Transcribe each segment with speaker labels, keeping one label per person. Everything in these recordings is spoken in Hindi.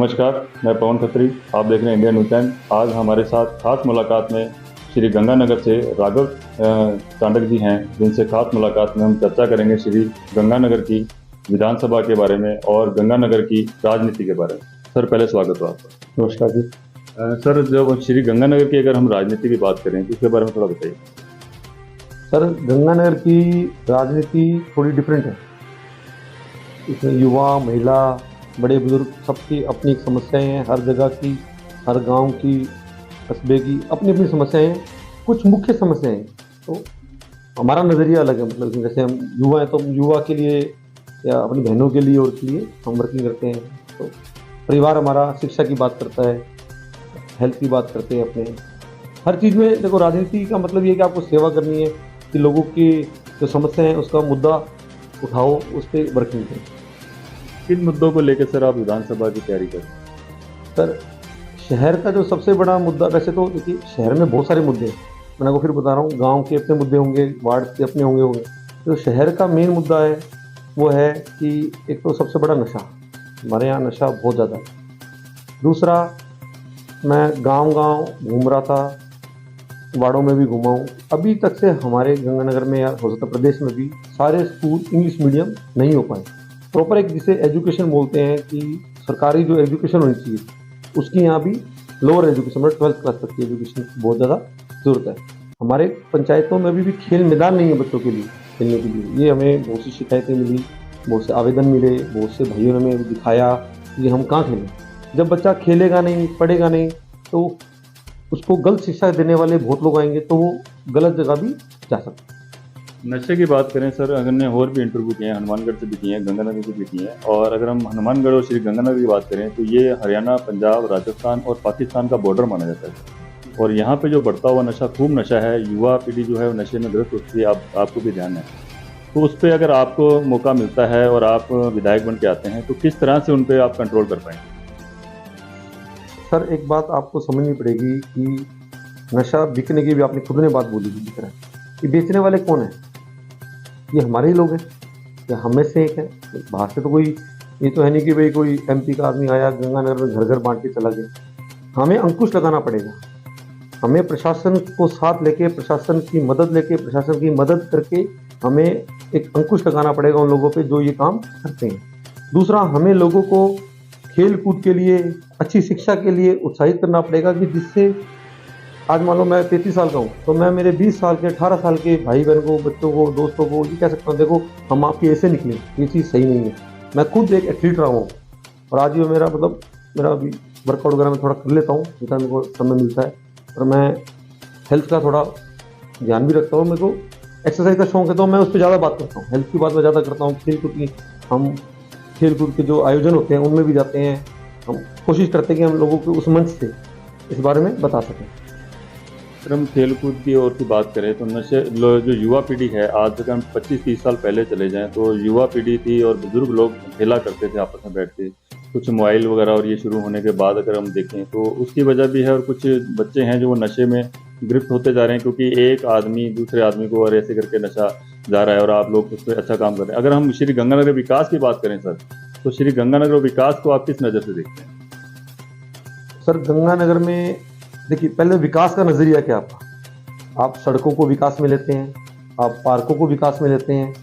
Speaker 1: नमस्कार, मैं पवन खत्री। आप देख रहे हैं इंडिया न्यूज़ टाइम। आज हमारे साथ खास मुलाकात में श्री गंगानगर से राघव चांडक जी हैं, जिनसे खास मुलाकात में हम चर्चा करेंगे श्री गंगानगर की विधानसभा के बारे में और गंगानगर की राजनीति के बारे में। सर, पहले स्वागत हो आपका।
Speaker 2: नमस्कार जी।
Speaker 1: सर, जब श्री गंगानगर की अगर हम राजनीति की बात करें तो इसके बारे में थोड़ा बताइए।
Speaker 2: सर, गंगानगर की राजनीति थोड़ी डिफरेंट है। इसमें युवा, महिला, बड़े बुजुर्ग सबकी अपनी एक समस्याएं हैं। हर जगह की, हर गांव की, कस्बे की अपनी अपनी समस्याएं हैं। कुछ मुख्य समस्याएं हैं, तो हमारा नज़रिया अलग है। मतलब जैसे हम युवा हैं तो हम युवा के लिए या अपनी बहनों के लिए और के लिए हम वर्किंग करते हैं। तो परिवार हमारा शिक्षा की बात करता है, हेल्थ की बात करते हैं। अपने हर चीज़ में देखो, राजनीति का मतलब ये है कि आपको सेवा करनी है, कि लोगों की जो समस्या है उसका मुद्दा उठाओ, उस पर वर्किंग करें।
Speaker 1: किन मुद्दों को लेकर सर आप विधानसभा की तैयारी करें?
Speaker 2: सर, शहर का जो सबसे बड़ा मुद्दा, वैसे तो देखिए शहर में बहुत सारे मुद्दे हैं, मैं आपको फिर बता रहा हूँ। गांव के अपने मुद्दे होंगे, वार्ड के अपने होंगे। तो शहर का मेन मुद्दा है वो है कि एक तो सबसे बड़ा नशा, हमारे यहाँ नशा बहुत ज़्यादा है। दूसरा, मैं गांव-गांव घूम रहा था, वार्डों में भी घूमा हूँ। अभी तक से हमारे गंगानगर में या हो सकता प्रदेश में भी सारे स्कूल इंग्लिश मीडियम नहीं हो पाए। प्रॉपर एक जिसे एजुकेशन बोलते हैं कि सरकारी जो एजुकेशन होनी चाहिए, उसकी यहाँ भी लोअर एजुकेशन मतलब 12th क्लास तक की एजुकेशन की बहुत ज़्यादा ज़रूरत है। हमारे पंचायतों में भी खेल मैदान नहीं है बच्चों के लिए खेलने के लिए। ये हमें बहुत सी शिकायतें मिली, बहुत से आवेदन मिले, बहुत से भाइयों ने हमें दिखाया कि हम कहाँ खेलें। जब बच्चा खेलेगा नहीं, पढ़ेगा नहीं, तो उसको गलत शिक्षा देने वाले बहुत लोग आएंगे, तो वो गलत जगह भी जा सकता है।
Speaker 1: नशे की बात करें सर, हमने और भी इंटरव्यू किए हैं, हनुमानगढ़ से भी किए हैं, गंगानगर से भी किए हैं। और अगर हम हनुमानगढ़ और श्री गंगानगर की बात करें तो ये हरियाणा, पंजाब, राजस्थान और पाकिस्तान का बॉर्डर माना जाता है। और यहाँ पे जो बढ़ता हुआ नशा, खूब नशा है, युवा पीढ़ी जो है वो नशे में ग्रस्त होती है। आपको भी ध्यान है। तो उस पर अगर आपको मौका मिलता है और आप विधायक बन के आते हैं तो किस तरह से उन पर आप कंट्रोल कर पाएंगे?
Speaker 2: सर, एक बात आपको समझनी पड़ेगी कि नशा बिकने की भी आपने खुद ने बात बोली थी, दिख रहा है कि बेचने वाले कौन है? ये हमारे ही लोग हैं या हमें से एक है? बाहर से तो कोई, ये तो है नहीं कि भाई कोई एमपी का आदमी आया गंगानगर में घर घर बांट के चला गया। हमें अंकुश लगाना पड़ेगा। हमें प्रशासन को साथ लेके, प्रशासन की मदद लेके, प्रशासन की मदद करके हमें एक अंकुश लगाना पड़ेगा उन लोगों पे जो ये काम करते हैं। दूसरा, हमें लोगों को खेल कूद के लिए, अच्छी शिक्षा के लिए उत्साहित करना पड़ेगा कि जिससे आज मान लो मैं 33 साल का हूँ, तो मैं मेरे 20 साल के, 18 साल के भाई बहन को, बच्चों को, दोस्तों को ये कह सकता हूँ, देखो हम आपके ऐसे निकले, ये चीज़ सही नहीं है। मैं खुद एक एथलीट रहा हूँ और आज ये मेरा मतलब मेरा अभी वर्कआउट वगैरह मैं थोड़ा कर लेता हूँ जितना मेरे को समय मिलता है। और मैं हेल्थ का थोड़ा ध्यान भी रखता हूँ। मेरे को एक्सरसाइज का शौक है तो मैं उस पर ज़्यादा बात करता हूँ, हेल्थ की बात मैं ज़्यादा करता हूँ। खेल कूद की, हम खेल कूद के जो आयोजन होते हैं उनमें भी जाते हैं। हम कोशिश करते हैं कि हम लोगों को उस मंच से इस बारे में बता सकें।
Speaker 1: अगर हम खेल कूद की ओर की बात करें तो जो युवा पीढ़ी है, आज से हम 25-30 साल पहले चले जाएं तो युवा पीढ़ी थी और बुजुर्ग लोग खेला करते थे आपस में बैठ के। कुछ मोबाइल वगैरह और ये शुरू होने के बाद अगर हम देखें तो उसकी वजह भी है। और कुछ बच्चे हैं जो वो नशे में गिरफ्त होते जा रहे हैं क्योंकि एक आदमी दूसरे आदमी को और ऐसे करके नशा जा रहा है और आप लोग उस पर अच्छा काम कर रहे हैं। अगर हम श्री गंगानगर विकास की बात करें सर, तो श्री गंगानगर विकास को आप किस नज़र से देखते हैं?
Speaker 2: सर, गंगानगर में देखिए, पहले विकास का नज़रिया क्या आपका? आप सड़कों को विकास में लेते हैं, आप पार्कों को विकास में लेते हैं,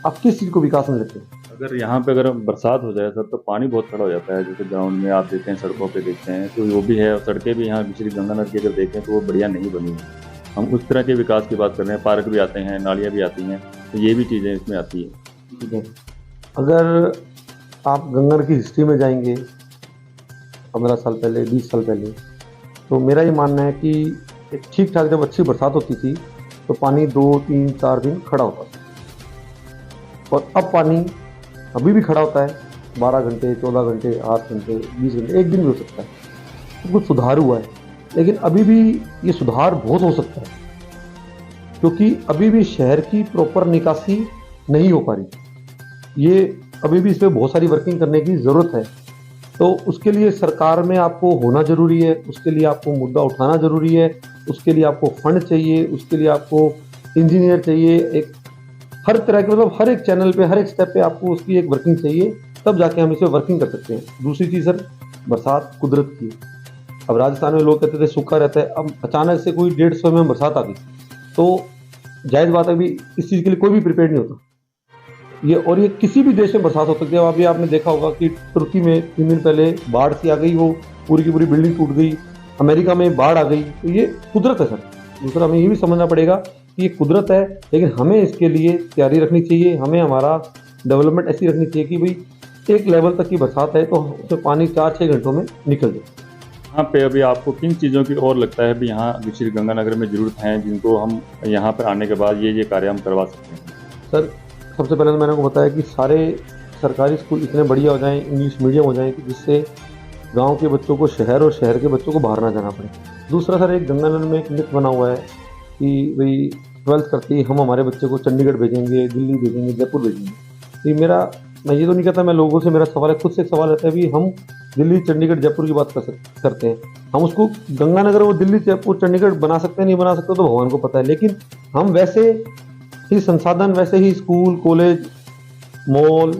Speaker 2: आप किस चीज़ को विकास में लेते हैं?
Speaker 1: अगर यहाँ पे अगर बरसात हो जाए सर तो पानी बहुत खड़ा हो जाता है। जैसे ग्राउंड में आप देखते हैं, सड़कों पे देखते हैं, तो वो भी है। और सड़कें भी यहाँ श्री गंगानगर की अगर देखें तो वो बढ़िया नहीं बनी है। हम उस तरह के विकास की बात कर रहे हैं। पार्क भी आते हैं, नालियाँ भी आती हैं, तो ये भी चीज़ें इसमें आती है।
Speaker 2: ठीक है, अगर आप गंगानगर की हिस्ट्री में जाएंगे 15 साल पहले, 20 साल पहले, तो मेरा ये मानना है कि एक ठीक ठाक जब अच्छी बरसात होती थी तो पानी 2, 3, 4 दिन खड़ा होता था। और अब पानी अभी भी खड़ा होता है 12 घंटे, 14 घंटे, 8 घंटे, 20 घंटे, एक दिन भी हो सकता है। तो कुछ सुधार हुआ है, लेकिन अभी भी ये सुधार बहुत हो सकता है क्योंकि अभी भी शहर की प्रॉपर निकासी नहीं हो पा रही। ये अभी भी इस पर बहुत सारी वर्किंग करने की ज़रूरत है। तो उसके लिए सरकार में आपको होना ज़रूरी है, उसके लिए आपको मुद्दा उठाना ज़रूरी है, उसके लिए आपको फंड चाहिए, उसके लिए आपको इंजीनियर चाहिए। एक हर तरह के मतलब हर एक चैनल पे, हर एक स्टेप पे आपको उसकी एक वर्किंग चाहिए, तब जाके हम इसे वर्किंग कर सकते हैं। दूसरी चीज़ सर, बरसात कुदरत की है। अब राजस्थान में लोग कहते थे सूखा रहता है, अब अचानक से कोई 150 में बरसात आ गई, तो जायज़ बात है, अभी इस चीज़ के लिए कोई भी प्रिपेयर्ड नहीं होता। ये किसी भी देश में बरसात हो सकती है। अभी आपने देखा होगा कि तुर्की में 3 दिन पहले बाढ़ सी आ गई, वो पूरी की पूरी बिल्डिंग टूट गई। अमेरिका में बाढ़ आ गई, तो ये कुदरत है सर। दूसरा हमें ये भी समझना पड़ेगा कि ये कुदरत है, लेकिन हमें इसके लिए तैयारी रखनी चाहिए। हमें हमारा डेवलपमेंट ऐसी रखनी चाहिए कि भाई एक लेवल तक की बरसात है तो उसमें पानी 4-6 घंटों में निकल जाए।
Speaker 1: यहाँ पे अभी आपको किन चीज़ों की और लगता है भी यहाँ श्री गंगानगर में ज़रूरत है, जिनको हम यहाँ पर आने के बाद ये कार्य हम करवा सकते हैं?
Speaker 2: सर, सबसे पहले तो मैंने आपको बताया कि सारे सरकारी स्कूल इतने बढ़िया हो जाएँ, इंग्लिश मीडियम हो जाएँ कि जिससे गाँव के बच्चों को शहर और शहर के बच्चों को बाहर ना जाना पड़े। दूसरा सर, एक गंगानगर में एक मिथ बना हुआ है कि भई 12th करते ही हम हमारे बच्चे को चंडीगढ़ भेजेंगे, दिल्ली भेजेंगे, जयपुर भेजेंगे। ये मैं ये तो नहीं कहता, मैं लोगों से मेरा सवाल है, खुद से एक सवाल रहता है भी हम दिल्ली, चंडीगढ़, जयपुर की बात करते हैं। हम उसको गंगानगर वो दिल्ली, जयपुर, चंडीगढ़ बना सकते हैं, नहीं बना सकते तो भगवान को पता है। लेकिन हम वैसे ही संसाधन, वैसे ही स्कूल, कॉलेज, मॉल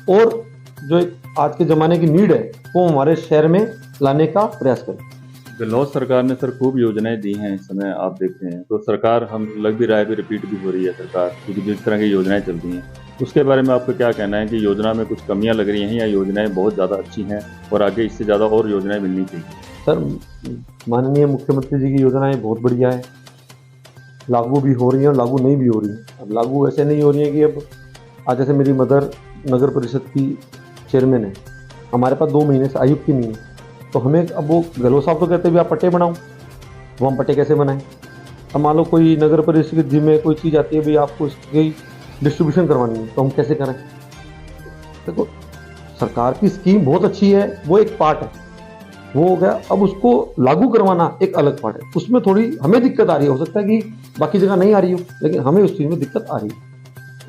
Speaker 2: और जो एक आज के ज़माने की नीड है, वो हमारे शहर में लाने का प्रयास करें।
Speaker 1: गहलोत सरकार ने सर खूब योजनाएं दी हैं, इस समय आप देख रहे हैं, तो सरकार हम लग भी रहा है भी रिपीट भी हो रही है सरकार, क्योंकि जिस तरह की योजनाएं चल रही हैं, उसके बारे में आपको क्या कहना है कि योजना में कुछ कमियां लग रही हैं या योजनाएं बहुत ज़्यादा अच्छी हैं और आगे इससे ज़्यादा और योजनाएं मिलनी चाहिए?
Speaker 2: सर, माननीय मुख्यमंत्री जी की योजनाएं बहुत बढ़िया है, लागू भी हो रही हैं और लागू नहीं भी हो रही हैं। अब लागू ऐसे नहीं हो रही है कि अब आज जैसे मेरी मदर नगर परिषद की चेयरमैन है, हमारे पास 2 महीने से आयुक्त ही नहीं है, तो हमें अब वो गहलोत साहब तो कहते हैं भी आप पट्टे बनाओ, वो हम पट्टे कैसे बनाएं? अब मान लो कोई नगर परिषद की जिम्मे कोई चीज़ आती है, भाई आपको इसकी डिस्ट्रीब्यूशन करवानी है, तो हम कैसे करें? देखो, सरकार की स्कीम बहुत अच्छी है, वो एक पार्ट है, वो हो गया। अब उसको लागू करवाना एक अलग पार्ट है, उसमें थोड़ी हमें दिक्कत आ रही है। हो सकता है कि बाकी जगह नहीं आ रही हो, लेकिन हमें उस चीज़ में दिक्कत आ रही है।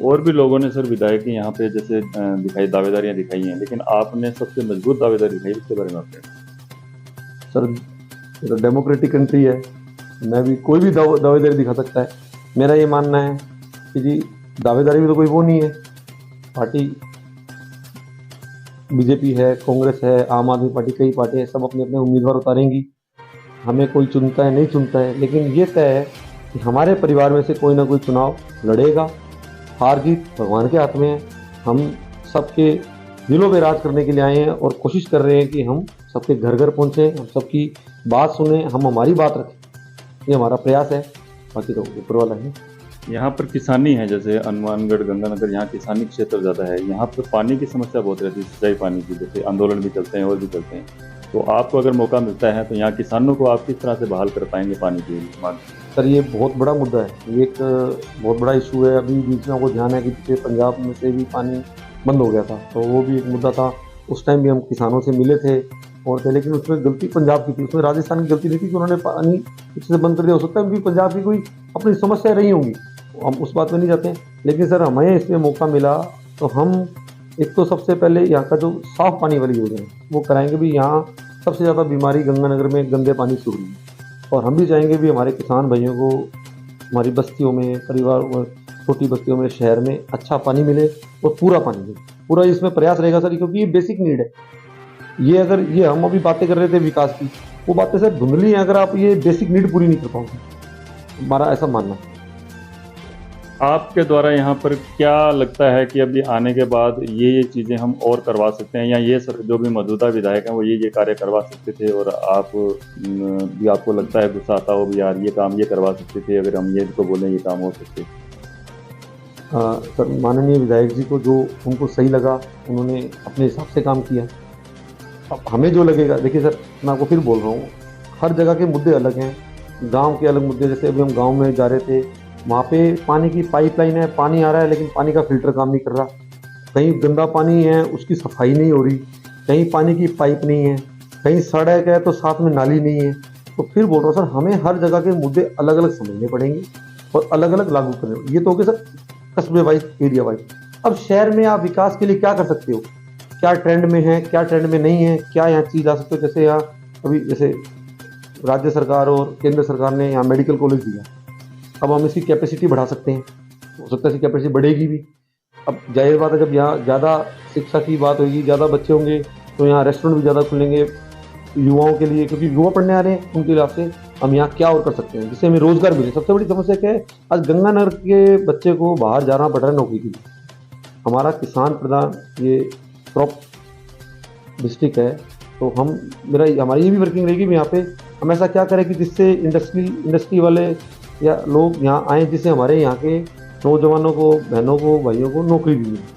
Speaker 1: और भी लोगों ने सर विधायक की यहाँ पे जैसे दावेदारियां दिखाई हैं, लेकिन आपने सबसे मजबूत दावेदारी दिखाई, उसके बारे में आप क्या कहें?
Speaker 2: सर, ये तो डेमोक्रेटिक कंट्री है, मैं भी कोई भी दावेदारी दिखा सकता है। मेरा ये मानना है कि जी दावेदारी में तो कोई वो नहीं है, पार्टी बीजेपी है, कांग्रेस है, आम आदमी पार्टी, कई पार्टी है, सब अपने अपने उम्मीदवार उतारेंगी। हमें कोई चुनता है नहीं चुनता है, लेकिन ये तय है कि हमारे परिवार में से कोई ना कोई चुनाव लड़ेगा। हार जीत भगवान के हाथ में है। हम सबके दिलों पे राज करने के लिए आए हैं और कोशिश कर रहे हैं कि हम सबके घर घर पहुँचें, हम सबकी बात सुने, हम हमारी बात रखें। ये हमारा प्रयास है, बाकी तो ऊपर वाला है।
Speaker 1: यहाँ पर किसानी है, जैसे हनुमानगढ़, गंगानगर, यहाँ किसानी क्षेत्र ज़्यादा है, यहाँ पर पानी की समस्या बहुत रहती है, सिंचाई पानी की, जैसे आंदोलन भी चलते हैं और भी चलते हैं, तो आपको अगर मौका मिलता है तो यहाँ किसानों को आप किस तरह से बहाल कर पाएंगे पानी की मांग?
Speaker 2: सर, ये बहुत बड़ा मुद्दा है, ये एक बहुत बड़ा इशू है। अभी बीच में आपको ध्यान है कि पिछले पंजाब में से भी पानी बंद हो गया था, तो वो भी एक मुद्दा था। उस टाइम भी हम किसानों से मिले थे और थे, लेकिन उसमें गलती पंजाब की थी, उसमें राजस्थान की गलती नहीं थी कि उन्होंने पानी पीछे से बंद कर दिया। हो सकता है उनकी पंजाब की कोई अपनी समस्या रही होंगी, हम उस बात में नहीं जाते हैं। लेकिन सर, हमें इसमें मौका मिला तो हम एक तो सबसे पहले यहाँ का जो साफ़ पानी वाली योजना है वो कराएंगे भी। यहाँ सबसे ज़्यादा बीमारी गंगानगर में गंदे पानी से हो रही है, और हम भी चाहेंगे भी हमारे किसान भाइयों को हमारी बस्तियों में, परिवार और छोटी बस्तियों में, शहर में अच्छा पानी मिले और पूरा पानी मिले। पूरा इसमें प्रयास रहेगा सर, क्योंकि ये बेसिक नीड है। ये अगर ये हम अभी बातें कर रहे थे विकास की, वो बातें सर धुंधली हैं अगर आप ये बेसिक नीड पूरी नहीं कर पाओगे, हमारा ऐसा मानना है।
Speaker 1: आपके द्वारा यहाँ पर क्या लगता है कि अभी आने के बाद ये चीज़ें हम और करवा सकते हैं, या ये जो भी मौजूदा विधायक हैं वो ये कार्य करवा सकते थे, और आप भी आपको लगता है गुस्सा आता हो भी यार ये काम ये करवा सकते थे, अगर हम ये इनको बोलें ये काम हो सकते?
Speaker 2: सर, माननीय विधायक जी को जो उनको सही लगा उन्होंने अपने हिसाब से काम किया। अब हमें जो लगेगा, देखिए सर, मैं आपको फिर बोल रहा हूँ, हर जगह के मुद्दे अलग हैं, गांव के अलग मुद्दे। जैसे अभी हम गांव में जा रहे थे, वहाँ पे पानी की पाइपलाइन है, पानी आ रहा है, लेकिन पानी का फिल्टर काम नहीं कर रहा। कहीं गंदा पानी है, उसकी सफाई नहीं हो रही, कहीं पानी की पाइप नहीं है, कहीं सड़क है तो साथ में नाली नहीं है। तो फिर बोल रहा हूँ सर, हमें हर जगह के मुद्दे अलग अलग समझने पड़ेंगे और अलग अलग लागू करने। ये तो हो गया सर कस्बे वाइज, एरिया वाइज। अब शहर में आप विकास के लिए क्या कर सकते हो, क्या ट्रेंड में है, क्या ट्रेंड में नहीं है, क्या यहाँ चीज़ ला सकते हो। जैसे यहाँ अभी जैसे राज्य सरकार और केंद्र सरकार ने यहाँ मेडिकल कॉलेज दिया, अब हम इसकी कैपेसिटी बढ़ा सकते हैं, हो सकता है इसकी कैपेसिटी बढ़ेगी भी। अब जाहिर बात है, जब यहाँ ज़्यादा शिक्षा की बात होगी, ज़्यादा बच्चे होंगे तो यहाँ रेस्टोरेंट भी ज़्यादा खुलेंगे युवाओं के लिए, क्योंकि युवा पढ़ने आ रहे हैं, उनके हिसाब से हम यहाँ क्या और कर सकते हैं जिससे हमें रोजगार मिले। सबसे बड़ी समस्या क्या है, आज गंगानगर के बच्चे को बाहर जाना पड़ रहा है नौकरी के लिए। हमारा किसान प्रधान ये क्रॉप डिस्ट्रिक्ट है, तो हमारी ये भी वर्किंग रहेगी भी यहाँ पे हम ऐसा क्या करें कि जिससे इंडस्ट्री वाले या लोग यहाँ आए, जिससे हमारे यहाँ के नौजवानों को, बहनों को, भाइयों को नौकरी भी मिले।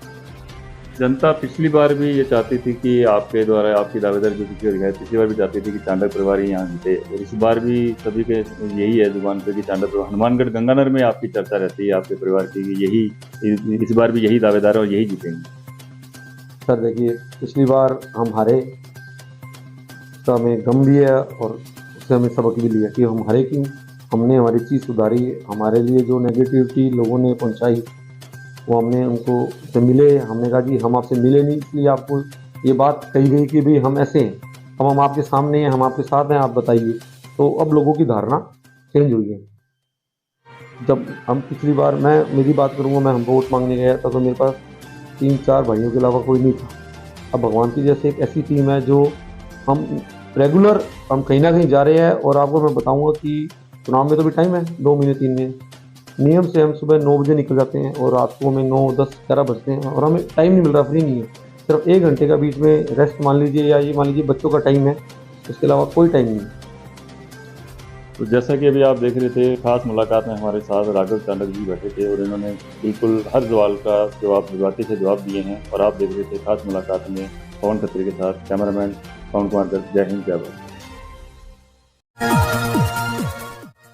Speaker 1: जनता पिछली बार भी ये चाहती थी कि आपके द्वारा आपकी दावेदारी जो पिछली बार है, पिछली बार भी चाहती थी कि चांडक परिवार ही यहाँ जीते, और इस बार भी सभी के यही है जुबान पे कि चांडक परिवार। हनुमानगढ़ गंगानगर में आपकी चर्चा रहती है आपके परिवार की कि यही इस बार भी यही दावेदार है और यही जीतेंगे।
Speaker 2: सर देखिए, पिछली बार हम हारे, तो हमें गम भी है और उससे हमें सबक भी लिया कि हम हारे क्यों। हमने हमारी चीज़ सुधारी, हमारे लिए जो नेगेटिविटी लोगों ने पहुंचाई वो हमने उनको से मिले। हमने कहा जी हम आपसे मिले नहीं, इसलिए आपको ये बात कही गई कि भाई हम ऐसे हैं, अब हम आपके सामने हैं, हम आपके साथ हैं, आप बताइए। तो अब लोगों की धारणा चेंज हुई है। जब हम पिछली बार, मेरी बात करूँगा, मैं हम वोट मांगने गया था तो मेरे पास 3-4 भाइयों के अलावा कोई नहीं था। अब भगवान की जैसे एक ऐसी टीम है जो हम रेगुलर हम कहीं ना कहीं जा रहे हैं। और आपको मैं बताऊंगा कि चुनाव में तो भी टाइम है, 2 महीने 3 महीने। नियम से हम सुबह 9 बजे निकल जाते हैं और रात को हमें 9, 10, 11 बजते हैं और हमें टाइम नहीं मिल रहा, फ्री नहीं है। सिर्फ 1 घंटे का बीच में रेस्ट मान लीजिए, या ये मान लीजिए बच्चों का टाइम है, इसके अलावा कोई टाइम नहीं है।
Speaker 1: तो जैसा कि अभी आप देख रहे थे, खास मुलाकात में हमारे साथ राघव चांडक जी बैठे थे और इन्होंने बिल्कुल हर सवाल का जवाब जुबाती से जवाब दिए हैं। और आप देख रहे थे खास मुलाकात में पवन खत्री के साथ। कैमरामैन पवन कुमार, जय हिंद, जय भारत।